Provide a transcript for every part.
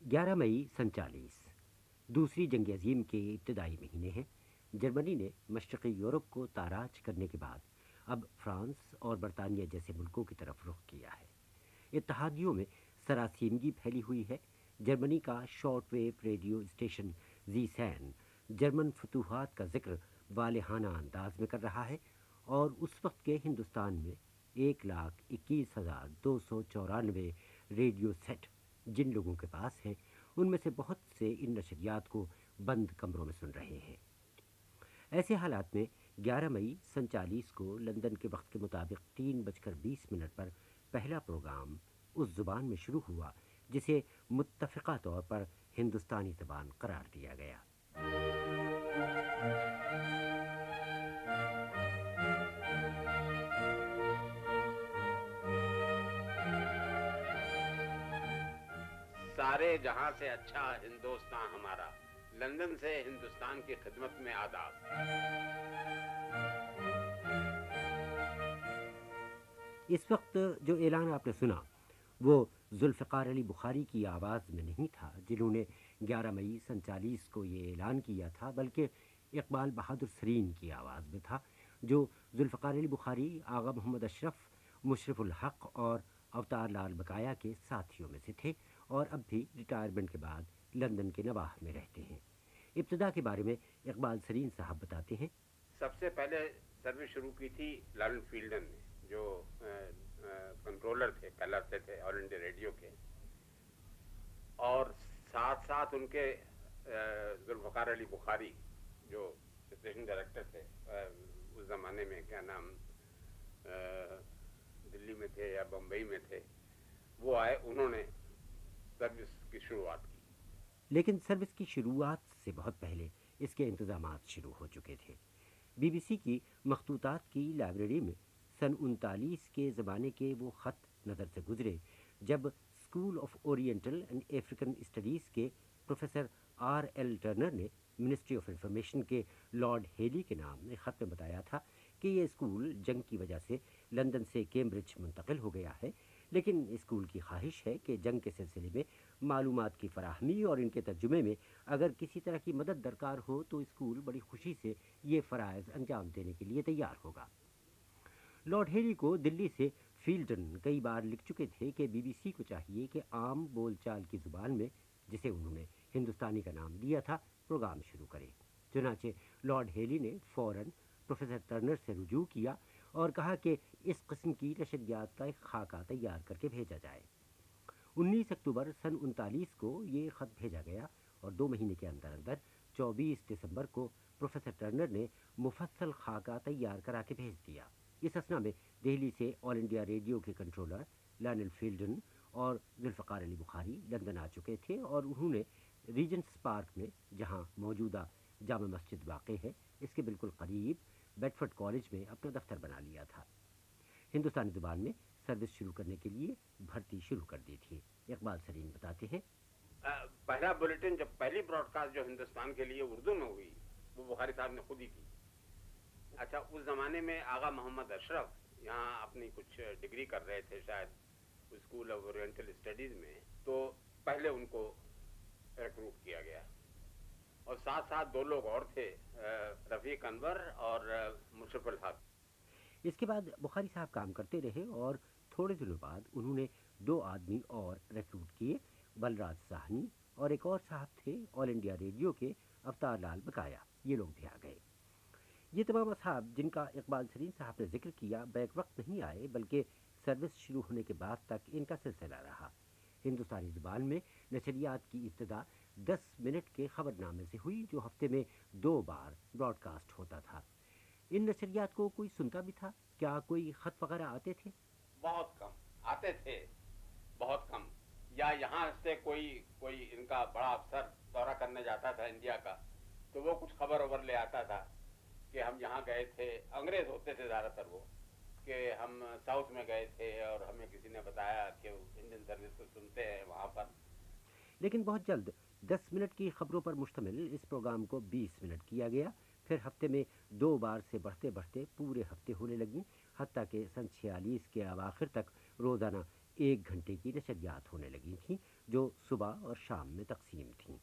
11 مئی 1947 دوسری جنگ عظیم کے ابتدائی مہینے ہیں۔ جرمنی نے مشرقی یورپ کو تاراج کرنے کے بعد اب فرانس اور برطانیہ جیسے ملکوں کی طرف رخ کیا ہے۔ اتحادیوں میں سراسیمگی پھیلی ہوئی ہے۔ جرمنی کا شارٹ ویو ریڈیو اسٹیشن زی سین جرمن فتوحات کا ذکر والہانہ انداز میں کر رہا ہے، اور اس وقت کے ہندوستان میں 1,21,294 ریڈیو سیٹ جن لوگوں کے پاس ہیں، ان میں سے بہت سے ان نشریات کو بند کمروں میں سن رہے ہیں۔ ایسے حالات میں 11 مئی 1947 کو لندن کے وقت کے مطابق 3:20 پر پہلا پروگرام اس زبان میں شروع ہوا جسے متفقہ طور پر ہندوستانی زبان قرار دیا گیا۔ سارے جہاں سے اچھا ہندوستان ہمارا، لندن سے ہندوستان کی خدمت میں آداب۔ اس وقت جو اعلان آپ نے سنا وہ ذوالفقار علی بخاری کی آواز میں نہیں تھا جنہوں نے 11 مئی 1947 کو یہ اعلان کیا تھا، بلکہ اقبال بہادر سرین کی آواز میں تھا، جو ذوالفقار علی بخاری، آغا محمد اشرف، مشرف الحق اور اوتار لال بقایا کے ساتھیوں میں سے تھے، اور اب بھی ریٹائرمنٹ کے بعد لندن کے نواح میں رہتے ہیں۔ ابتدا کے بارے میں اقبال سرین صاحب بتاتے ہیں۔ سب سے پہلے سروس شروع کی تھی لارن فیلڈن نے، جو کنٹرولر تھے، کہلاتے تھے آل انڈیا ریڈیو کے، اور ساتھ ساتھ ان کے ذوالفقار علی بخاری جو اسٹیشن ڈائریکٹر تھے اس زمانے میں، کیا نام، دلی میں تھے یا بمبئی میں تھے، وہ آئے، انہوں نے سروس کی شروعات کی۔ لیکن سروس کی شروعات سے بہت پہلے اس کے انتظامات شروع ہو چکے تھے۔ بی بی سی کی مخطوطات کی لائبریری میں سن 39 کے زمانے کے وہ خط نظر سے گزرے جب school of oriental and African studies کے پروفیسر آر ایل ٹرنر نے منسٹری آف انفارمیشن کے لارڈ ہیلی کے نام میں خط میں بتایا تھا کہ یہ اسکول جنگ کی وجہ سے لندن سے کیمبرج منتقل ہو گیا ہے، لیکن اسکول کی خواہش ہے کہ جنگ کے سلسلے میں معلومات کی فراہمی اور ان کے ترجمے میں اگر کسی طرح کی مدد درکار ہو تو اسکول بڑی خوشی سے یہ فرائض انجام دینے کے لیے تیار ہوگا۔ لارڈ ہیلی کو دلی سے فیلڈن کئی بار لکھ چکے تھے کہ بی بی سی کو چاہیے کہ عام بول چال کی زبان میں، جسے انہوں نے ہندوستانی کا نام دیا تھا، پروگرام شروع کرے۔ چنانچہ لارڈ ہیلی نے فوراً پروفیسر ٹرنر سے رجوع کیا اور کہا کہ اس قسم کی نشریات کا ایک خاکہ تیار کر کے بھیجا جائے۔ 19 اکتوبر سن 39 کو یہ خط بھیجا گیا، اور 2 مہینے کے اندر 24 دسمبر کو پروفیسر ٹرنر نے مفصل خاکہ تیار کرا کے بھیج دیا۔ اس اثنا میں دہلی سے آل انڈیا ریڈیو کے کنٹرولر لارنل فیلڈن اور ذوالفقار علی بخاری لندن آ چکے تھے، اور انہوں نے ریجنٹس پارک میں، جہاں موجودہ جامع مسجد واقع ہے، اس کے بالکل قریب بیڈفورڈ کالج میں اپنا دفتر بنا لیا تھا۔ ہندوستانی زبان میں سروس شروع کرنے کے لیے بھرتی شروع کر دی تھی۔ اقبال سرین بتاتے ہیں۔ پہلا بلیٹن، جب پہلی براڈ کاسٹ جو ہندوستان کے لیے اردو میں ہوئی، وہ بخاری صاحب نے خود ہی کی۔ اچھا، اس زمانے میں آغا محمد اشرف یہاں اپنی کچھ ڈگری کر رہے تھے شاید اسکول آف اورینٹل اسٹڈیز میں، تو پہلے ان کو ریکروٹ کیا گیا، اور ساتھ ساتھ 2 لوگ اور تھے، رفیق انور اور مشرف الحق۔ اس کے بعد بخاری صاحب کام کرتے رہے، اور تھوڑے دنوں بعد انہوں نے 2 آدمی اور ریکروٹ کیے، بلراج ساہنی اور ایک اور صاحب تھے آل انڈیا ریڈیو کے اوتار لال بقایا، یہ لوگ بھی آ گئے۔ یہ تمام اصحاب جن کا اقبال سرین صاحب نے ذکر کیا بیک وقت نہیں آئے، بلکہ سروس شروع ہونے کے بعد تک ان کا سلسلہ رہا۔ ہندوستانی زبان میں نشریات کی ابتدا 10 منٹ کے خبر نامے سے ہوئی، جو ہفتے میں 2 بار براڈ کاسٹ ہوتا تھا۔ ان نشریات کو کوئی سنتا بھی تھا؟ کیا کوئی خط وغیرہ آتے تھے؟ بہت کم آتے تھے، بہت کم، یا یہاں سے کوئی ان کا بڑا افسر دورہ کرنے جاتا تھا انڈیا کا، تو وہ کچھ خبر لے آتا تھا کہ ہم یہاں گئے تھے، انگریز ہوتے تھے زیادہ تر وہ، کہ ہم ساؤتھ میں گئے تھے اور ہمیں کسی نے بتایا کہ انڈین سروس کو سنتے ہیں وہاں پر۔ لیکن بہت جلد 10 منٹ کی خبروں پر مشتمل اس پروگرام کو 20 منٹ کیا گیا، پھر ہفتے میں 2 بار سے بڑھتے بڑھتے پورے ہفتے ہونے لگیں، حتیٰ کہ سن 46 کے اواخر تک روزانہ 1 گھنٹے کی نشریات ہونے لگی تھیں جو صبح اور شام میں تقسیم تھیں۔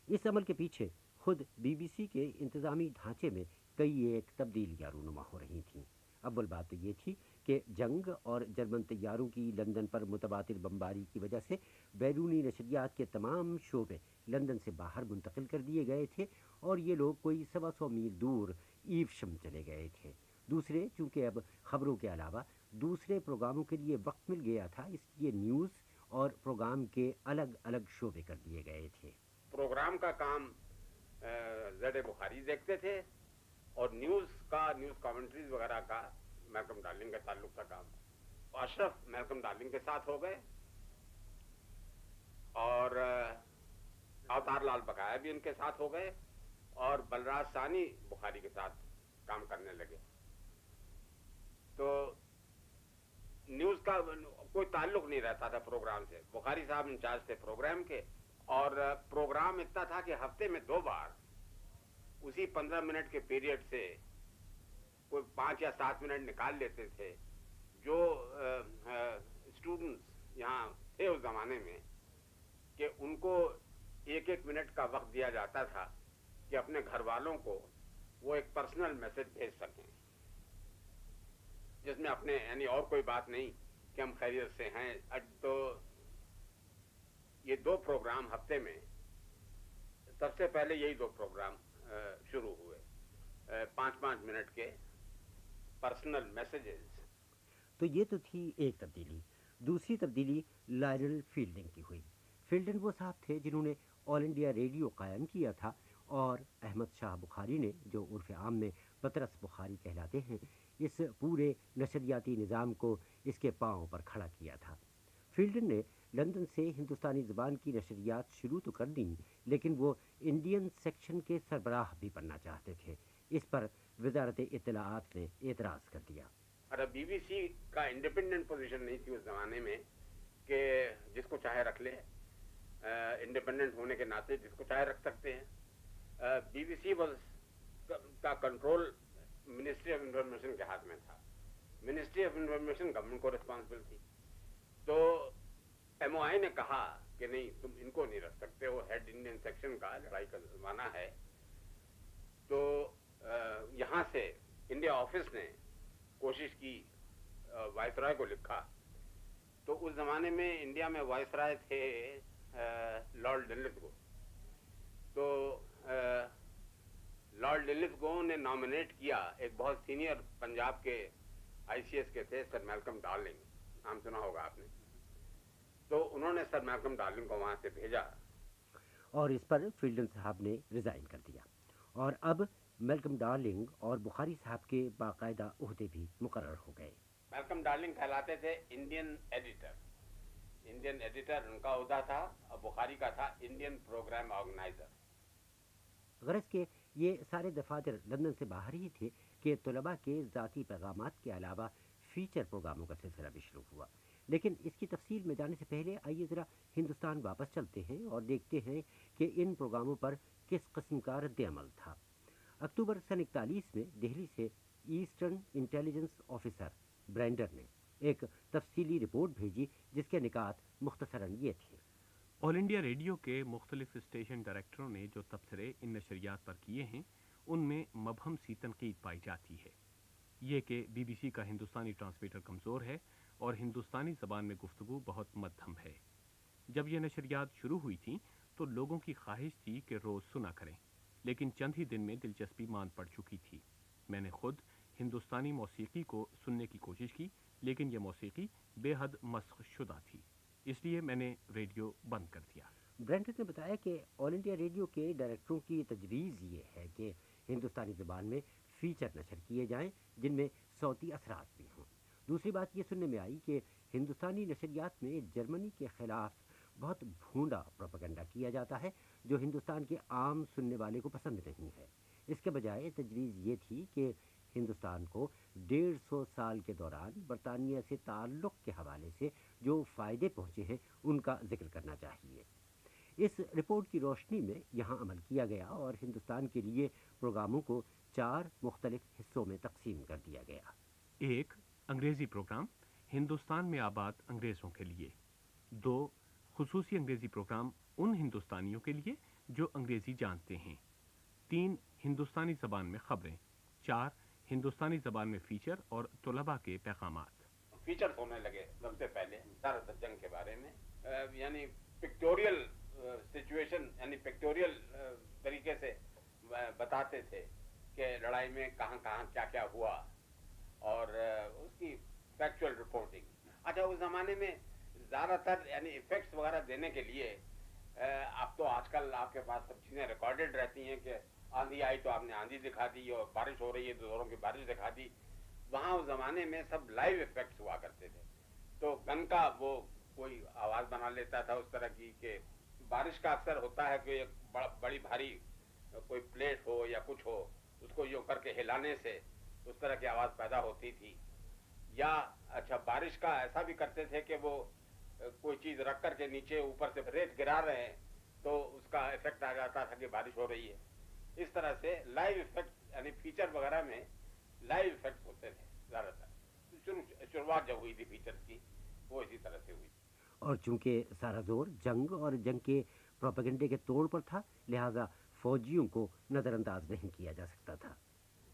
اس عمل کے پیچھے خود بی بی سی کے انتظامی ڈھانچے میں کئی ایک تبدیلیاں رونما ہو رہی تھیں۔ اول بات تو یہ تھی کہ جنگ اور جرمن طیاروں کی لندن پر متبادل بمباری کی وجہ سے بیرونی نشریات کے تمام شعبے لندن سے باہر منتقل کر دیے گئے تھے اور یہ لوگ کوئی 125 میل دور ایوشم چلے گئے تھے۔ دوسرے، چونکہ اب خبروں کے علاوہ دوسرے پروگراموں کے لیے وقت مل گیا تھا، اس لیے نیوز اور پروگرام کے الگ الگ شعبے کر دیے گئے تھے۔ پروگرام کا کام زیڈ بخاری دیکھتے تھے اور نیوز کامنٹریز وغیرہ کا میلکم ڈارلنگ کا تعلق تھا کام۔ اشرف میلکم ڈارلنگ کے ساتھ ہو گئے اور اوتار لال بقایا بھی ان کے ساتھ ہو گئے اور بلراج ثانی بخاری کے ساتھ کام کرنے لگے۔ تو نیوز کا کوئی تعلق نہیں رہتا تھا پروگرام سے۔ بخاری صاحب انچارج تھے پروگرام کے، اور پروگرام اتنا تھا کہ ہفتے میں 2 بار اسی 15 منٹ کے پیریڈ سے کوئی 5 یا 7 منٹ نکال لیتے تھے جو اسٹوڈنٹس یہاں تھے اس زمانے میں، کہ ان کو 1 منٹ کا وقت دیا جاتا تھا کہ اپنے گھر والوں کو وہ ایک پرسنل میسج بھیج سکیں، جس میں اپنے یعنی اور کوئی بات نہیں کہ ہم خیریت سے ہیں۔ تو یہ 2 پروگرام ہفتے میں، سب سے پہلے یہی 2 پروگرام شروع ہوئے، 5-5 منٹ کے پرسنل میسیجز۔ تو یہ تو تھی ایک تبدیلی۔ دوسری تبدیلی لائرل فیلڈنگ کی ہوئی۔ فیلڈن وہ صاحب تھے جنہوں نے آل انڈیا ریڈیو قائم کیا تھا اور احمد شاہ بخاری نے، جو عرف عام میں پطرس بخاری کہلاتے ہیں، اس پورے نشریاتی نظام کو اس کے پاؤں پر کھڑا کیا تھا۔ فیلڈن نے لندن سے ہندوستانی زبان کی نشریات شروع تو کر دیں، لیکن وہ انڈین سیکشن کے سربراہ بھی بننا چاہتے تھے۔ اس پر وزارت اطلاعات نے اعتراض کر دیا۔ اور بی بی سی کا انڈیپینڈنٹ پوزیشن نہیں تھی اس زمانے میں کہ جس کو چاہے رکھ لے، انڈیپینڈنٹ ہونے کے ناطے جس کو چاہے رکھ سکتے ہیں۔ بی بی سی کا کنٹرول منسٹری آف انفارمیشن کے ہاتھ میں تھا۔ منسٹری آف انفارمیشن گورنمنٹ کو ریسپانسبل تھی۔ تو ایم او آئی نے کہا کہ نہیں، تم ان کو نہیں رکھ سکتے، وہ ہیڈ انڈین سیکشن کا لڑائی کا زمانہ ہے۔ تو یہاں سے انڈیا آفس نے کوشش کی، وائس رائے کو لکھا۔ تو اس زمانے میں انڈیا میں وائس رائے تھے لارڈ ڈنلتھ گو۔ تو لارڈ ڈنلتھ گو نے نامنیٹ کیا ایک بہت سینئر پنجاب کے آئی سی ایس کے تھے، سر میلکم ڈارلنگ، نام سنا ہوگا آپ نے۔ تو انہوں نے سر میلکم ڈارلنگ کو وہاں سے بھیجا اور اس پر فیلڈن صاحب نے ریزائن کر دیا، اور اب میلکم ڈارلنگ اور بخاری صاحب کے باقاعدہ عہدے بھی مقرر ہو گئے۔ میلکم ڈارلنگ کہلاتے تھے انڈین ایڈیٹر۔ انڈین ایڈیٹر ان کا عہدہ تھا، اور بخاری کا تھا انڈین پروگرام آرگنائزر۔ غرض کہ یہ سارے دفاتر لندن سے باہر ہی تھے کہ طلباء کے ذاتی پیغامات کے علاوہ فیچر پروگراموں کا سلسلہ بھی شروع ہوا۔ لیکن اس کی تفصیل میں جانے سے پہلے آئیے ذرا ہندوستان واپس چلتے ہیں اور دیکھتے ہیں کہ ان پروگراموں پر کس قسم کا رد عمل تھا۔ اکتوبر سن 41 میں دہلی سے ایسٹرن انٹیلیجنس آفیسر برینڈر نے ایک تفصیلی رپورٹ بھیجی جس کے نکات مختصراً یہ تھے۔ آل انڈیا ریڈیو کے مختلف اسٹیشن ڈائریکٹروں نے جو تبصرے ان نشریات پر کیے ہیں، ان میں مبہم سی تنقید پائی جاتی ہے۔ یہ کہ بی بی سی کا ہندوستانی ٹرانسمیٹر کمزور ہے اور ہندوستانی زبان میں گفتگو بہت مدھم ہے۔ جب یہ نشریات شروع ہوئی تھیں تو لوگوں کی خواہش تھی کہ روز سنا کریں، لیکن چند ہی دن میں دلچسپی مان پڑ چکی تھی۔ میں نے خود ہندوستانی موسیقی کو سننے کی کوشش کی، لیکن یہ موسیقی بے حد مسخ شدہ تھی، اس لیے میں نے ریڈیو بند کر دیا۔ برینڈر نے بتایا کہ آل انڈیا ریڈیو کے ڈائریکٹروں کی تجویز یہ ہے کہ ہندوستانی زبان میں فیچر نشر کیے جائیں جن میں صوتی اثرات بھی ہوں۔ دوسری بات یہ سننے میں آئی کہ ہندوستانی نشریات میں جرمنی کے خلاف بہت بھونڈا پروپیگنڈا کیا جاتا ہے جو ہندوستان کے عام سننے والے کو پسند نہیں ہے۔ اس کے بجائے تجویز یہ تھی کہ ہندوستان کو 150 سال کے دوران برطانیہ سے تعلق کے حوالے سے جو فائدے پہنچے ہیں ان کا ذکر کرنا چاہیے۔ اس رپورٹ کی روشنی میں یہاں عمل کیا گیا اور ہندوستان کے لیے پروگراموں کو 4 مختلف حصوں میں تقسیم کر دیا گیا۔ ایک انگریزی پروگرام हिंदुस्तान में आबाद अंग्रेज़ों के लिए। 2. खुसूसी अंग्रेज़ी प्रोग्राम उन हिंदुस्तानियों के लिए जो अंग्रेज़ी जानते हैं। 3. हिंदुस्तानी ज़बान में खबरें। 4. हिंदुस्तानी ज़बान में फ़ीचर और तलबा के पैगामात। फीचर्स होने लगे सबसे पहले सारा जंग के बारे में, यानी पिक्टोरियल सिचुएशन, यानी पिक्टोरियल तरीके से बताते थे कि लड़ाई में कहाँ कहाँ क्या क्या हुआ, और उसकी फैक्चुअल रिपोर्टिंग। अच्छा, उस ज़माने में ज़्यादातर यानी इफेक्ट्स वगैरह देने के लिए अब तो आजकल आपके पास सब चीज़ें रिकॉर्डेड रहती हैं कि आंधी आई तो आपने आंधी दिखा दी, और बारिश हो रही है तो जोरों की बारिश दिखा दी। वहाँ उस ज़माने में सब लाइव इफेक्ट्स हुआ करते थे। तो गन का वो कोई आवाज़ बना लेता था उस तरह की, कि बारिश का अक्सर होता है कि एक बड़ी भारी कोई प्लेट हो या कुछ हो, उसको यूँ करके हिलाने से उस तरह की आवाज़ पैदा होती थी। या अच्छा, बारिश का ऐसा भी करते थे कि वो कोई चीज़ रख करके नीचे ऊपर से रेत गिरा रहे हैं तो उसका इफेक्ट आ जाता था कि बारिश हो रही है। इस तरह से लाइव इफेक्ट यानी फीचर वगैरह में लाइव इफेक्ट होते थे ज़्यादातर। शुरुआत जब हुई थी फीचर्स की वो इसी तरह से हुई। और चूंकि सारा जोर जंग और जंग के प्रोपेगेंडे के तोड़ पर था, लिहाजा फौजियों को नज़रअंदाज नहीं किया जा सकता था।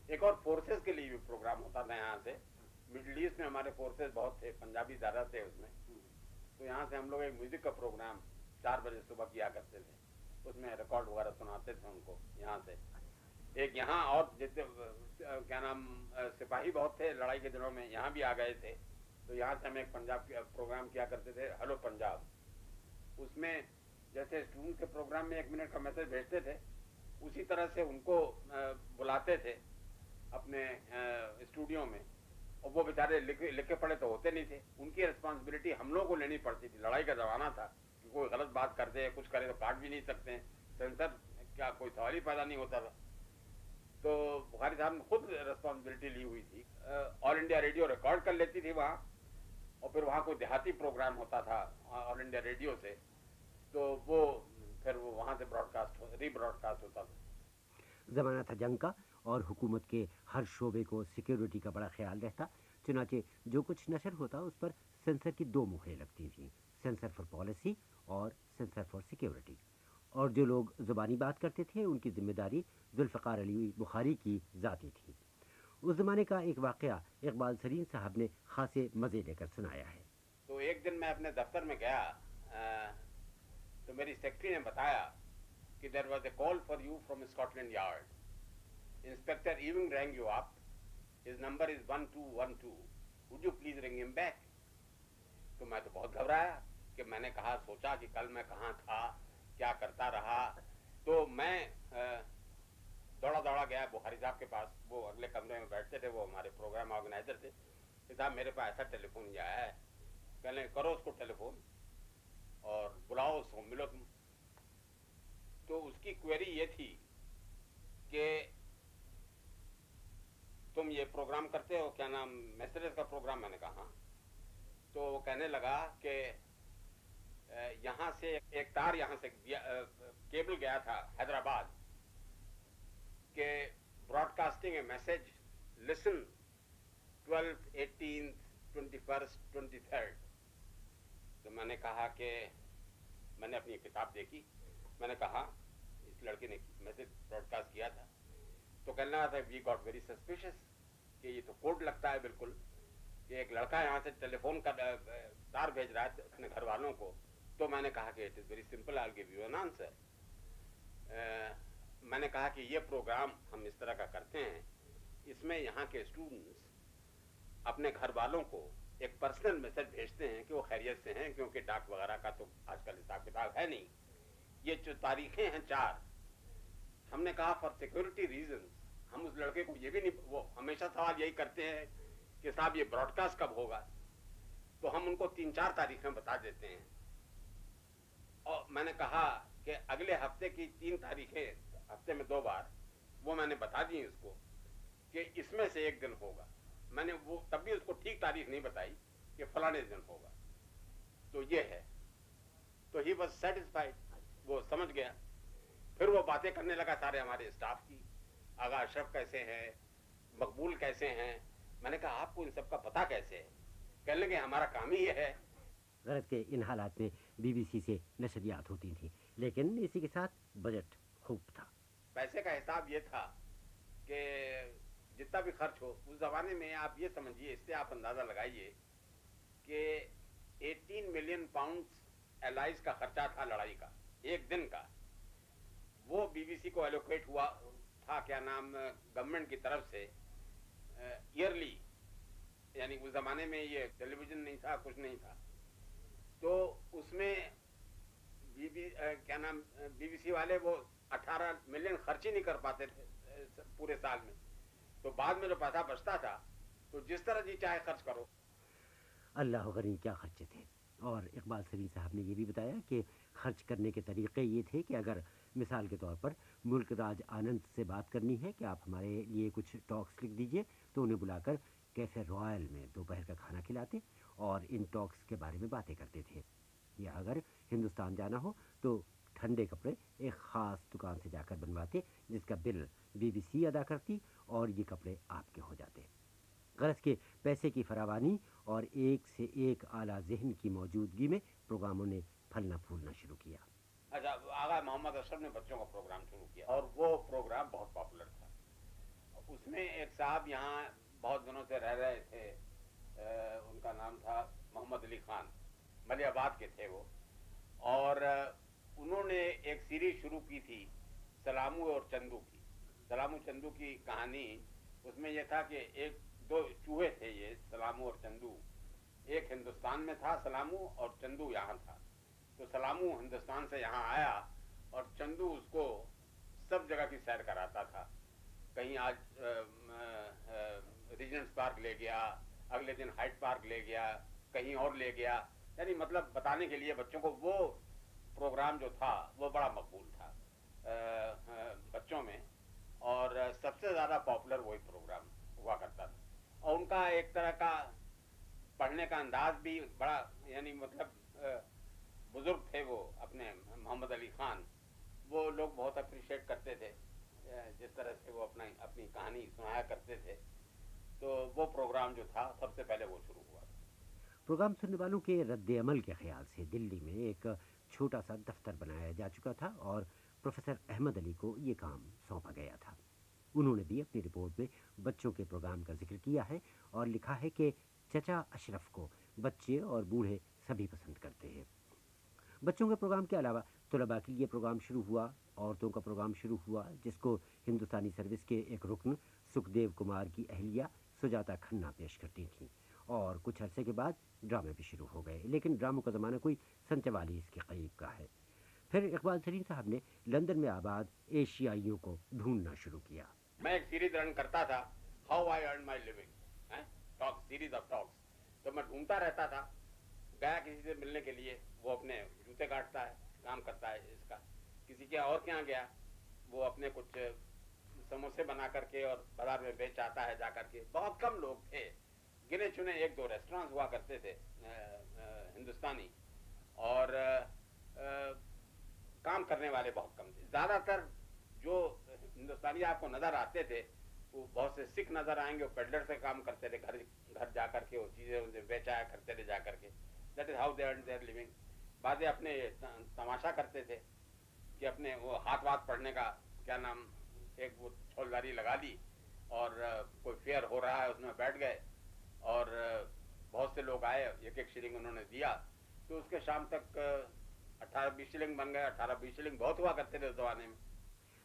एक और फोर्सेस के लिए भी प्रोग्राम होता था यहाँ से। मिडिल ईस्ट में हमारे फोर्सेस बहुत थे, पंजाबी ज़्यादा थे उसमें, तो यहाँ से हम लोग एक म्यूजिक का प्रोग्राम 4 बजे सुबह किया करते थे। उसमें रिकॉर्ड वगैरह सुनाते थे उनको यहाँ से। एक यहाँ और जैसे क्या नाम सिपाही बहुत थे लड़ाई के दिनों में, यहाँ भी आ गए थे, तो यहाँ से हम एक पंजाब प्रोग्राम किया करते थे, हेलो पंजाब। उसमें जैसे स्टूडेंट के प्रोग्राम में 1 मिनट का मैसेज भेजते थे, उसी तरह से उनको बुलाते थे अपने स्टूडियो में, और वो बेचारे लिखे पढ़े तो होते नहीं थे। उनकी रिस्पॉन्सिबिलिटी हम लोगों को लेनी पड़ती थी। लड़ाई का ज़माना था कि कोई गलत बात कर दे, कुछ करे तो काट भी नहीं सकते हैं, सेंसर क्या कोई सवाल ही पैदा नहीं होता था। तो बुखारी साहब ने खुद रिस्पॉन्सिबिलिटी ली हुई थी। ऑल इंडिया रेडियो रिकॉर्ड कर लेती थी वहाँ, और फिर वहाँ कोई देहाती प्रोग्राम होता था ऑल इंडिया रेडियो से, तो वो फिर वो वहाँ से रीब्रॉडकास्ट होता था। ज़माना था जंग का, और हुकूमत के हर शोबे को सिक्योरिटी का बड़ा ख्याल रहता। चुनाचे जो कुछ नशर होता उस पर सेंसर की 2 मुहरें लगती थीं, सेंसर फॉर पॉलिसी और सेंसर फॉर सिक्योरिटी। और जो लोग ज़ुबानी बात करते थे उनकी जिम्मेदारी जुल्फ़िकार अली बुखारी की ज़ाती थी। उस ज़माने का एक वाक़या इकबाल सरीन साहब ने खासे मज़े लेकर सुनाया है। तो एक दिन मैं अपने दफ्तर में गया, तो मेरी सेक्रेटरी ने बताया कि there was a call for you from Scotland Yard. Inspector Ewing rang you up, his number is 1212, would you please ring him back. तो मैं तो बहुत घबराया कि मैंने कहा, सोचा कि कल मैं कहाँ था, क्या करता रहा। तो मैं दौड़ा दौड़ा गया बुखारी साहब के पास, वो अगले कमरे में बैठते थे, वो हमारे प्रोग्राम ऑर्गेनाइजर थे। कि साहब मेरे पास ऐसा टेलीफोन आया है, कहने करो उसको टेलीफोन और बुलाओ उसको, मिलो तुम। तो उसकी क्वेरी ये थी कि तुम ये प्रोग्राम करते हो, क्या नाम, मैसेजेस का प्रोग्राम। मैंने कहा। तो वो कहने लगा कि यहाँ से एक तार यहाँ से केबल गया था हैदराबाद के ब्रॉडकास्टिंग ए message, listen 12th, 18th, 21st, 23rd। तो मैंने कहा कि मैंने अपनी किताब देखी, मैंने कहा इस लड़के ने मैसेज ब्रॉडकास्ट किया था। तो कहने लगा था वी गॉट वेरी सस्पिशियस कि ये तो कोड लगता है बिल्कुल, कि एक लड़का यहाँ से टेलीफोन का तार भेज रहा है अपने घर वालों को। तो मैंने कहा कि it is very simple, I will give you an answer. मैंने कहा कि ये प्रोग्राम हम इस तरह का करते हैं, इसमें यहाँ के स्टूडेंट्स अपने घर वालों को एक पर्सनल मैसेज भेजते हैं कि वो खैरियत से हैं, क्योंकि डाक वगैरह का तो आजकल हिसाब किताब है नहीं। ये जो तारीखें हैं 4, हमने कहा फॉर सिक्योरिटी रीजन हम उस लड़के को ये भी नहीं, वो हमेशा सवाल यही करते हैं कि साहब ये ब्रॉडकास्ट कब होगा, तो हम उनको 3-4 तारीखें बता देते हैं। और मैंने कहा कि अगले हफ्ते की 3 तारीखें, हफ्ते में 2 बार, वो मैंने बता दी उसको कि इसमें से एक दिन होगा। मैंने वो तब भी उसको ठीक तारीख नहीं बताई कि फलाने दिन होगा, तो ये है। तो ही वॉज सेटिस्फाइड, वो समझ गया। फिर वो बातें करने लगा सारे हमारे स्टाफ की, आगा अशरफ कैसे हैं, मकबूल कैसे हैं। मैंने कहा आपको इन सब का पता कैसे है? कहने लगे हमारा काम ही ये है। गरज के इन हालात में बीबीसी से नशरियात होती थी, लेकिन इसी के साथ बजट खूब था। पैसे का हिसाब ये था कि जितना भी खर्च हो, उस जमाने में आप ये समझिए, इससे आप अंदाजा लगाइए कि 18 मिलियन पाउंड एलाइज का खर्चा था लड़ाई का, एक दिन का। वो बीबीसी को एलोकेट हुआ था, क्या नाम, गवर्नमेंट की तरफ से ईयरली, यानी उस जमाने में ये टेलीविजन नहीं था, कुछ नहीं था, तो उसमें क्या नाम, बीबीसी वाले वो 18 मिलियन खर्च ही नहीं कर पाते थे पूरे साल में। तो बाद में जो पैसा बचता था, तो जिस तरह जी चाहे खर्च करो। अल्लाह गनी क्या खर्चे थे। और इकबाल सरीन साहब ने ये भी बताया कि खर्च करने के तरीक़े ये थे कि अगर मिसाल के तौर पर मुल्क राज आनंद से बात करनी है कि आप हमारे लिए कुछ टॉक्स लिख दीजिए, तो उन्हें बुलाकर कैफे रॉयल में दोपहर का खाना खिलाते और इन टॉक्स के बारे में बातें करते थे। या अगर हिंदुस्तान जाना हो तो ठंडे कपड़े एक ख़ास दुकान से जाकर बनवाते, जिसका बिल बीबीसी अदा करती और ये कपड़े आपके हो जाते। गरज के पैसे की फरावानी और एक से एक आला जहन की मौजूदगी में प्रोग्रामों ने फलना फूलना शुरू किया। अच्छा, आगा मोहम्मद अशरफ ने बच्चों का प्रोग्राम शुरू किया और वो प्रोग्राम बहुत पॉपुलर था। उसमें एक साहब यहाँ बहुत दिनों से रह रहे थे, उनका नाम था मोहम्मद अली खान, मलियाबाद के थे वो, और उन्होंने एक सीरीज शुरू की थी सलामू और चंदू की। सलामू चंदू की कहानी, उसमें यह था कि एक दो चूहे थे, ये सलामू और चंदू। एक हिंदुस्तान में था सलामू और चंदू यहाँ था। तो सलामू हिंदुस्तान से यहाँ आया और चंदू उसको सब जगह की सैर कराता था। कहीं आज रीजेंट्स पार्क ले गया, अगले दिन हाइट पार्क ले गया, कहीं और ले गया, यानी मतलब बताने के लिए बच्चों को। वो प्रोग्राम जो था वो बड़ा मकबूल था बच्चों में, और सबसे ज़्यादा पॉपुलर वही प्रोग्राम हुआ करता था। और उनका एक तरह का पढ़ने का अंदाज भी बड़ा, यानी मतलब बुजुर्ग थे वो अपने मोहम्मद अली खान, वो लोग बहुत अप्रिशिएट करते थे जिस तरह से वो अपनी कहानी सुनाया करते थे। तो वो प्रोग्राम जो था सबसे पहले वो शुरू हुआ। प्रोग्राम सुनने वालों के रद्द अमल के ख्याल से दिल्ली में एक छोटा सा दफ्तर बनाया जा चुका था और प्रोफेसर अहमद अली को ये काम सौंपा गया था। उन्होंने भी अपनी रिपोर्ट में बच्चों के प्रोग्राम का जिक्र किया है और लिखा है कि चचा अशरफ को बच्चे और बूढ़े सभी पसंद करते हैं। बच्चों के प्रोग्राम के अलावा तलबा के लिए प्रोग्राम शुरू हुआ, औरतों का प्रोग्राम शुरू हुआ, जिसको हिंदुस्तानी सर्विस के एक रुकन सुखदेव कुमार की अहलिया सुजाता खन्ना पेश करती थीं। और कुछ अरसे के बाद ड्रामे भी शुरू हो गए, लेकिन ड्रामों का ज़माना कोई 47 के करीब का है। फिर इकबाल सरीन साहब ने लंदन में आबाद एशियाइयों को ढूंढना शुरू किया। मैं एक सीरीज रन करता था, how I earn my living, talk series of talks. तो मैं ढूंढता रहता था, गया किसी से मिलने के लिए, वो अपने जूते काटता है, काम करता है इसका। किसी के और के यहाँ गया, वो अपने कुछ समोसे बना करके और बाजार में बेच आता है जा करके। बहुत कम लोग थे, गिने चुने एक दो रेस्टोरेंट्स हुआ करते थे हिंदुस्तानी, और काम करने वाले बहुत कम थे। ज़्यादातर जो हिंदुस्तानी आपको नज़र आते थे, वो बहुत से सिख नज़र आएंगे, वो पेडलर से काम करते थे, घर घर जा करके वो चीज़ें बेचाया करते थे जा करके। That is how they earn their living. बातें अपने तमाशा करते थे कि अपने वो हाथ वाथ पढ़ने का क्या नाम, एक वो छोलदारी लगा ली और कोई फेयर हो रहा है उसमें बैठ गए, और बहुत से लोग आए, एक एक शिलिंग उन्होंने दिया, तो उसके शाम तक 18-20 शिलिंग बन गए। 18-20 शिलिंग बहुत हुआ करते थे उस जमाने में।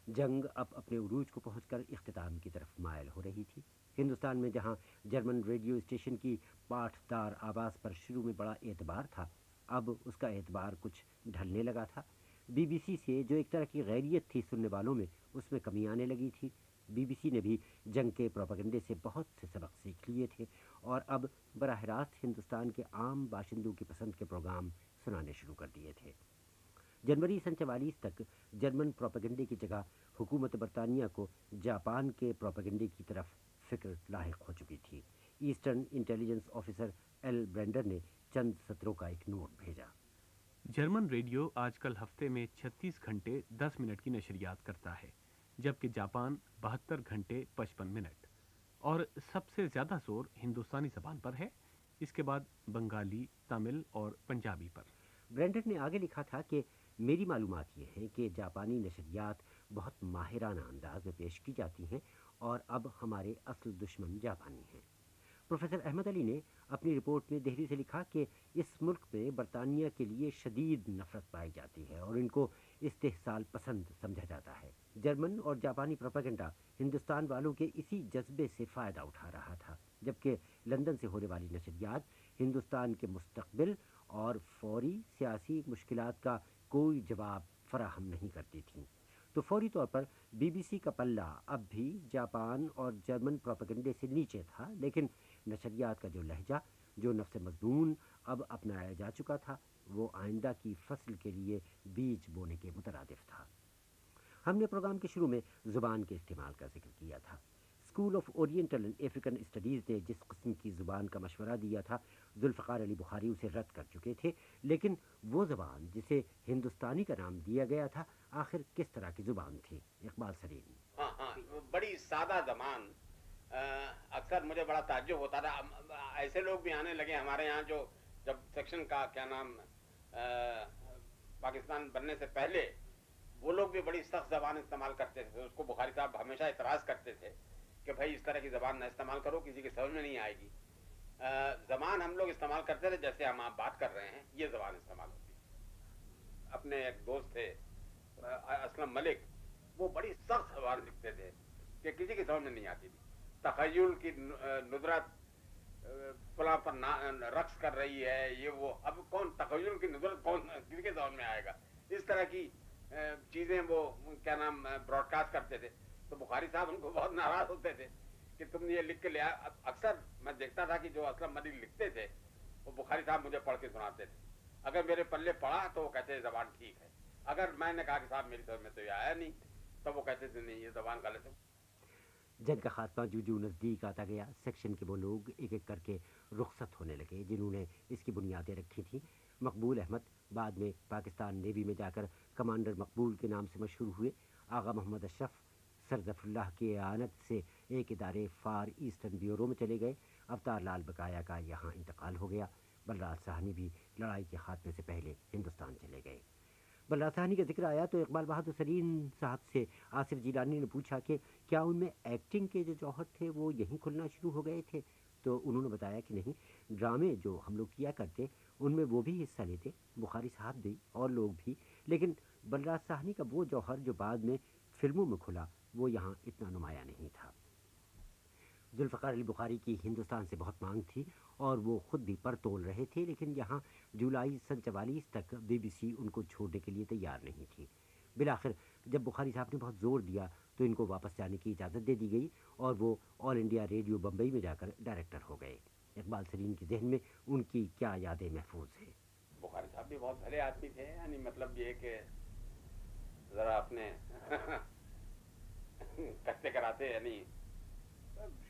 जंग अब अपने उरूज को पहुंचकर इख्तिताम की तरफ मायल हो रही थी। हिंदुस्तान में जहां जर्मन रेडियो स्टेशन की पाठदार आवाज़ पर शुरू में बड़ा एतबार था, अब उसका एतबार कुछ ढलने लगा था। बीबीसी से जो एक तरह की गैरियत थी सुनने वालों में, उसमें कमी आने लगी थी। बीबीसी ने भी जंग के प्रोपेगेंडे से बहुत से सबक सीख लिए थे और अब बराह रास्त हिंदुस्तान के आम बाशिंदों की पसंद के प्रोग्राम सुनाने शुरू कर दिए थे। जनवरी 1944 तक जर्मन प्रोपेगेंडे की जगह हुकूमत बरतानिया को जापान के प्रोपेगेंडे की तरफ फिक्र लाहिक हो चुकी थी। Eastern intelligence officer L Brendan ने चंद सत्रों का एक नोट भेजा। जर्मन रेडियो आजकल हफ्ते में 36 घंटे 10 मिनट की नशरियात करता है, जबकि जापान 72 घंटे 55 मिनट। और सबसे ज़्यादा जोर हिंदुस्तानी ज़बान पर है। इसके बाद बंगाली, तमिल और पंजाबी पर। ब्रेंडन ने आगे लिखा था कि मेरी मालूमात ये हैं कि जापानी नशरियात बहुत माहिराना अंदाज में पेश की जाती हैं और अब हमारे असल दुश्मन जापानी हैं। प्रोफेसर अहमद अली ने अपनी रिपोर्ट में दिल्ली से लिखा कि इस मुल्क में बरतानिया के लिए शदीद नफरत पाई जाती है और इनको इस्तेहसाल पसंद समझा जाता है। जर्मन और जापानी प्रोपेगेंडा हिंदुस्तान वालों के इसी जज्बे से फ़ायदा उठा रहा था, जबकि लंदन से होने वाली नशरियात हिंदुस्तान के मुस्तकबिल और फौरी सियासी मुश्किलात का कोई जवाब फराहम नहीं करती थीं। तो फौरी तौर पर बीबीसी का पल्ला अब भी जापान और जर्मन प्रोपेगेंडे से नीचे था, लेकिन नशरियात का जो लहजा, जो नफ्स मज़मून अब अपनाया जा चुका था, वो आइंदा की फसल के लिए बीज बोने के मुतरादिफ था। हमने प्रोग्राम के शुरू में ज़ुबान के इस्तेमाल का जिक्र किया था। School of oriental and African studies ने जिस किस्म की ज़ुबान का मशवरा दिया था, जुल्फ़िकार अली बुखारी उसे रद्द कर चुके थे, लेकिन वो ज़ुबान जिसे हिंदुस्तानी का नाम दिया गया था, आखिर किस तरह की ज़ुबान थी? इकबाल सरीन। हाँ, बड़ी सादा ज़बान। अक्सर मुझे बड़ा ताज्जुब होता था, ऐसे लोग भी आने लगे हमारे यहाँ जो जब सेक्शन का क्या नाम पाकिस्तान बनने से पहले, वो लोग भी बड़ी सख्त ज़बान इस्तेमाल करते थे। उसको बुखारी साहब हमेशा इतराज़ करते थे कि भाई इस तरह की ज़बान न इस्तेमाल करो, किसी की समझ में नहीं आएगी। ज़बान हम लोग इस्तेमाल करते थे जैसे हम आप बात कर रहे हैं, ये ज़बान इस्तेमाल होती है। अपने एक दोस्त थे असलम मलिक, वो बड़ी सख्त ज़बान लिखते थे कि किसी की समझ में नहीं आती थी। तखय्युल की नुदरत फलां पर रक्स कर रही है, ये वो, अब कौन तखय्युल की नुदरत कौन किसी के समझ में आएगा? इस तरह की चीज़ें वो क्या नाम ब्रॉडकास्ट करते थे। तो बुखारी साहब उनको बहुत नाराज़ होते थे कि तुमने ये लिख के लिया। अक्सर मैं देखता था कि जो असलम मलिक लिखते थे वो बुखारी साहब मुझे पढ़ के सुनाते थे। अगर मेरे पल्ले पढ़ा तो वो कहते ज़बान ठीक है, अगर मैंने कहा कि साहब मेरी समझ में तो ये आया नहीं, तो वो कहते थे नहीं ये ज़बान गलत है। जंग का खात्मा जूं नज़दीक आता गया, सेक्शन के वो लोग एक एक करके रुखसत होने लगे जिन्होंने इसकी बुनियादें रखी थीं। मकबूल अहमद बाद में पाकिस्तान नेवी में जाकर कमांडर मकबूल के नाम से मशहूर हुए। आगा मोहम्मद अशरफ सरजफुल्लाह की आनत से एक इदारे फार ईस्टर्न ब्यूरो में चले गए। अवतार लाल बकाया का यहाँ इंतकाल हो गया। बलराज साहनी भी लड़ाई के खात्मे से पहले हिंदुस्तान चले गए। बलराज साहनी का जिक्र आया तो इकबाल बहादुर सरीन साहब से आसिफ जिलानी ने पूछा कि क्या उनमें एक्टिंग के जो जौहर थे वो यहीं खुलना शुरू हो गए थे? तो उन्होंने बताया कि नहीं, ड्रामे जो हम लोग किया करते उनमें वो भी हिस्सा लेते, बुखारी साहब भी और लोग भी, लेकिन बलराज साहनी का वो जौहर जो बाद में फिल्मों में खुला वो यहाँ इतना नुमाया नहीं था। जुल्फ़िकार अली बुखारी की हिंदुस्तान से बहुत मांग थी और वो ख़ुद भी पर तोल रहे थे, लेकिन यहाँ जुलाई सन 44 तक बीबीसी उनको छोड़ने के लिए तैयार नहीं थी। बिलाखिर जब बुखारी साहब ने बहुत ज़ोर दिया तो इनको वापस जाने की इजाज़त दे दी गई और वो ऑल इंडिया रेडियो बम्बई में जाकर डायरेक्टर हो गए। इकबाल सरीन के जहन में उनकी क्या यादें महफूज हैं? बुखारी साहब भी बहुत भले आदमी थे, यानी मतलब ये कि ज़रा अपने करते कराते, यानी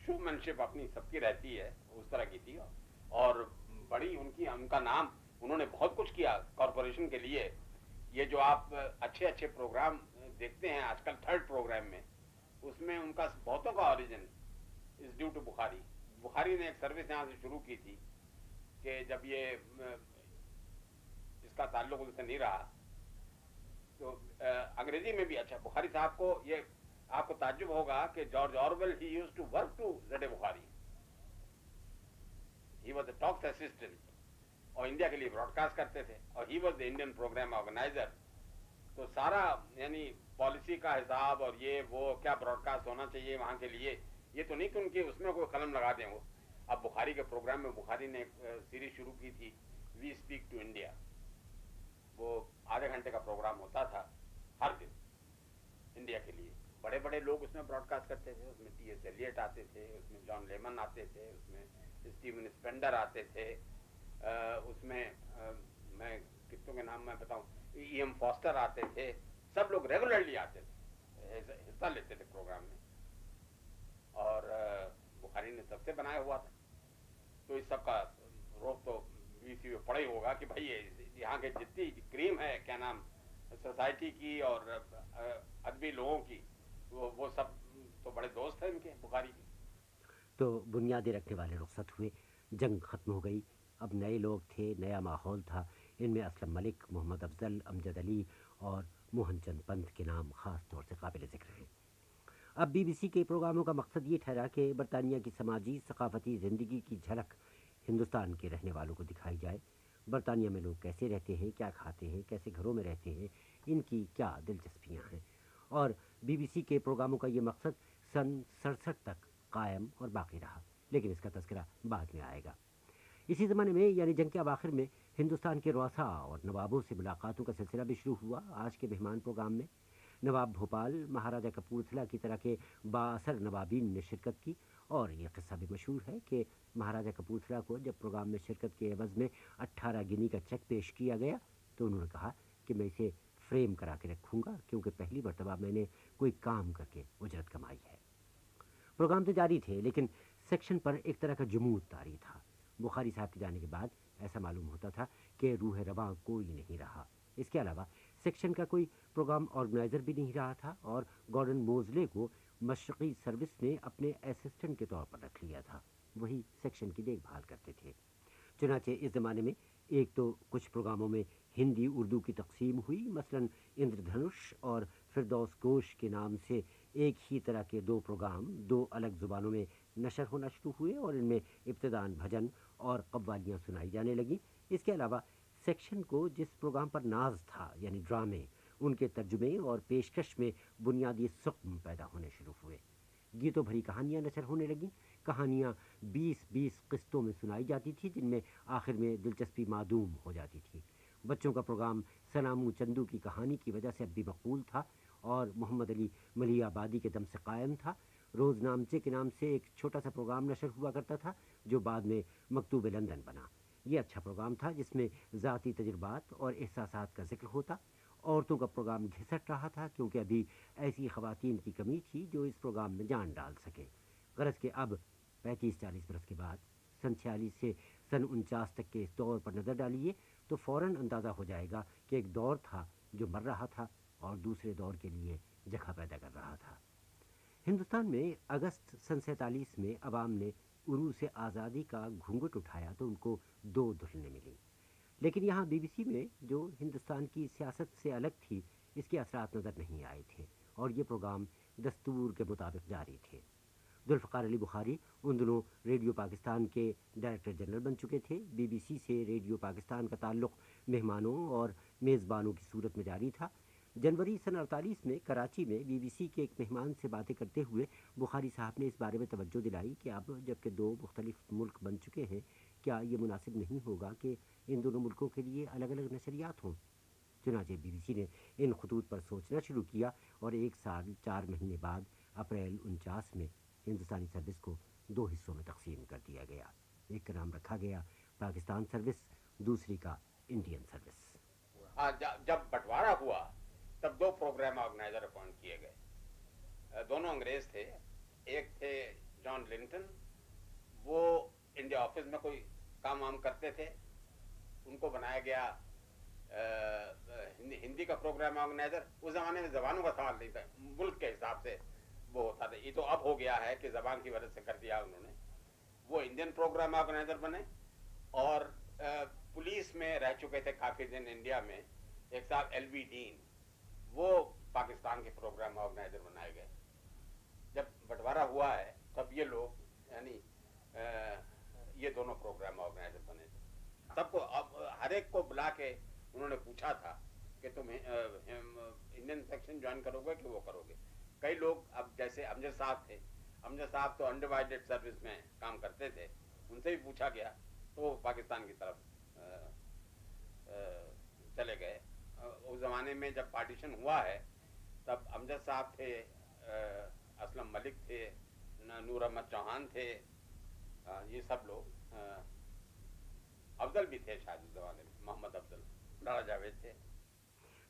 शोमैनशिप अपनी सबकी रहती है, उस तरह की थी। और बड़ी उनका नाम, उन्होंने बहुत कुछ किया कॉरपोरेशन के लिए। ये जो आप अच्छे अच्छे प्रोग्राम देखते हैं आजकल थर्ड प्रोग्राम में, उसमें उनका बहुतों का origin is due to Bukhari. Bukhari ने एक सर्विस यहाँ से शुरू की थी कि जब ये इसका ताल्लुक उनसे नहीं रहा तो अंग्रेजी में भी अच्छा बुखारी साहब को, ये आपको ताज्जुब होगा कि George Orwell he used to work to Z Bukhari, he was the talks assistant और इंडिया के लिए ब्रॉडकास्ट करते थे और he was the Indian programme organiser. तो सारा यानी पॉलिसी का हिसाब और ये वो क्या ब्रॉडकास्ट होना चाहिए वहाँ के लिए, ये तो नहीं कि उनके उसमें कोई कलम लगा दें वो। अब बुखारी के प्रोग्राम में बुखारी ने एक सीरीज शुरू की थी, वी स्पीक टू इंडिया। वो आधे घंटे का प्रोग्राम होता था हर दिन इंडिया के लिए। बड़े बड़े लोग उसमें ब्रॉडकास्ट करते थे, उसमें टी.एस. एलियट आते थे, उसमें जॉन लेमन आते थे, उसमें स्टीवन स्पेंडर आते थे, उसमें मैं कितनों के नाम मैं बताऊं, E.M. फॉस्टर आते थे। सब लोग रेगुलरली आते थे, हिस्सा लेते थे प्रोग्राम में। और बुखारी ने सबसे बनाया हुआ था, तो इस सब का रोक तो बीसी में पड़ा ही होगा कि भाई यहाँ के जितनी क्रीम है क्या नाम सोसाइटी की और अदबी लोगों की, वो सब तो बड़े दोस्त हैं इनके बुखारी के। तो बुनियादें रखने वाले रुखसत हुए। जंग खत्म हो गई। अब नए लोग थे, नया माहौल था। इनमें असलम मलिक, मोहम्मद अफजल, अमजद अली और मोहन चंद पंत के नाम ख़ास तौर से काबिल ज़िक्र हैं। अब बीबीसी के प्रोग्रामों का मकसद ये ठहरा कि बरतानिया की समाजी सकाफ़ती ज़िंदगी की झलक हिंदुस्तान के रहने वालों को दिखाई जाए। बरतानिया में लोग कैसे रहते हैं, क्या खाते हैं, कैसे घरों में रहते हैं, इनकी क्या दिलचस्पियाँ हैं। और बीबीसी के प्रोग्रामों का ये मकसद सन 67 तक कायम और बाकी रहा, लेकिन इसका तज़किरा बाद में आएगा। इसी ज़माने में यानी जंग के अवाखिर में हिंदुस्तान के रुआसा और नवाबों से मुलाकातों का सिलसिला भी शुरू हुआ। आज के मेहमान प्रोग्राम में नवाब भोपाल, महाराजा कपूरथला की तरह के बाअसर नवाबीन ने शिरकत की। और ये किस्सा भी मशहूर है कि महाराजा कपूरथला को जब प्रोग्राम में शिरकत के एवज़ में 18 गिनी का चेक पेश किया गया तो उन्होंने कहा कि मैं इसे फ्रेम करा के रखूँगा, क्योंकि पहली मरतबा मैंने कोई काम करके उजरत कमाई है। प्रोग्राम तो जारी थे, लेकिन सेक्शन पर एक तरह का जुमूद तारी था। बुखारी साहब के जाने के बाद ऐसा मालूम होता था कि रूह रवां कोई नहीं रहा। इसके अलावा सेक्शन का कोई प्रोग्राम ऑर्गेनाइज़र भी नहीं रहा था और गॉर्डन मोज़ले को मशरक़ी सर्विस ने अपने असिस्टेंट के तौर पर रख लिया था। वही सेक्शन की देखभाल करते थे। चुनाचे इस ज़माने में एक तो कुछ प्रोग्रामों में हिंदी उर्दू की तकसीम हुई। मसलन इंद्रधनुष और फिरदौस गोश के नाम से एक ही तरह के दो प्रोग्राम दो अलग ज़ुबानों में नशर होना शुरू हुए और इनमें इब्तिदान भजन और कव्वालियाँ सुनाई जाने लगीं। इसके अलावा सेक्शन को जिस प्रोग्राम पर नाज था यानी ड्रामे, उनके तर्जुमे और पेशकश में बुनियादी सुक़्म पैदा होने शुरू हुए। गीतों भरी कहानियाँ नशर होने लगीं। कहानियाँ 20-20 किस्तों में सुनाई जाती थी, जिनमें आखिर में दिलचस्पी मादूम हो जाती थी। बच्चों का प्रोग्राम सनामू चंदू की कहानी की वजह से अब भी मकबूल था और मोहम्मद अली मलियाबादी के दम से कायम था। रोज़नामचे के नाम से एक छोटा सा प्रोग्राम नशर हुआ करता था, जो बाद में मकतूब लंदन बना। ये अच्छा प्रोग्राम था, जिसमें ज़ाती तजुर्बात और एहसासात का जिक्र होता। औरतों का प्रोग्राम घिसट रहा था, क्योंकि अभी ऐसी ख़वातीन की कमी थी जो इस प्रोग्राम में जान डाल सके। गरज के अब 35-40 बरस के बाद सन 46 से सन 49 तक के इस दौर पर नज़र डालिए तो फ़ौरन अंदाज़ा हो जाएगा कि एक दौर था जो मर रहा था और दूसरे दौर के लिए जगह पैदा कर रहा था। हिंदुस्तान में अगस्त सन 47 में अवाम ने उरू से आज़ादी का घूंघट उठाया तो उनको दो दुल्हनें मिली। लेकिन यहाँ बीबीसी में जो हिंदुस्तान की सियासत से अलग थी, इसके असरात नज़र नहीं आए थे और ये प्रोग्राम दस्तूर के मुताबिक जारी थे। जुल्फ़िकार अली बुखारी उन दिनों रेडियो पाकिस्तान के डायरेक्टर जनरल बन चुके थे। बीबीसी से रेडियो पाकिस्तान का ताल्लुक़ मेहमानों और मेज़बानों की सूरत में जारी था। जनवरी सन 48 में कराची में बीबीसी के एक मेहमान से बातें करते हुए बुखारी साहब ने इस बारे में तवज्जो दिलाई कि अब जबकि दो मुख्तलिफ मुल्क बन चुके हैं, क्या ये मुनासिब नहीं होगा कि इन दोनों मुल्कों के लिए अलग अलग नशरियात हों। चुनांचे बीबीसी ने इन खतूत पर सोचना शुरू किया और 1 साल 4 महीने बाद अप्रैल 49 में हिंदुस्तानी सर्विस को दो हिस्सों में तकसीम कर दिया गया। एक का नाम रखा गया पाकिस्तान सर्विस, दूसरी का इंडियन सर्विस। जब बंटवारा हुआ तब दो प्रोग्राम ऑर्गेनाइजर अपॉइंट किए गए। दोनों अंग्रेज थे। एक थे जॉन लिंटन, वो इंडिया ऑफिस में कोई काम वाम करते थे, उनको बनाया गया हिंदी का प्रोग्राम ऑर्गेनाइजर। उस जमाने में जबानों का सवाल नहीं था, मुल्क के हिसाब से वो होता था। ये तो अब हो गया है कि जबान की वजह से कर दिया उन्होंने। वो इंडियन प्रोग्राम ऑर्गेनाइजर बने और पुलिस में रह चुके थे काफी दिन इंडिया में। एक साहब एलवी डीन, वो पाकिस्तान के प्रोग्राम ऑर्गेनाइजर बनाए गए। जब बंटवारा हुआ है तब ये लोग यानी ये दोनों प्रोग्राम ऑर्गेनाइजर बने थे। सबको हर एक को बुला के उन्होंने पूछा था कि तुम इंडियन सेक्शन ज्वाइन करोगे कि वो करोगे। कई लोग, अब जैसे अमजद साहब थे, अमजद साहब तो अनडिवाइडेड सर्विस में काम करते थे, उनसे भी पूछा गया तो वो पाकिस्तान की तरफ चले गए। उस ज़माने में जब पार्टीशन हुआ है तब अमजद साहब थे, असलम मलिक थे, नूर अहमद चौहान थे, ये सब लोग, अफजल भी थे शायद उस ज़माने में, मोहम्मद अफजल, लाला जावेद थे।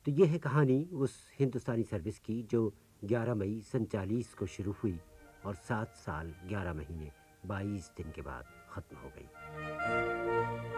तो ये है कहानी उस हिंदुस्तानी सर्विस की जो 11 मई सन 40 को शुरू हुई और 7 साल 11 महीने 22 दिन के बाद ख़त्म हो गई।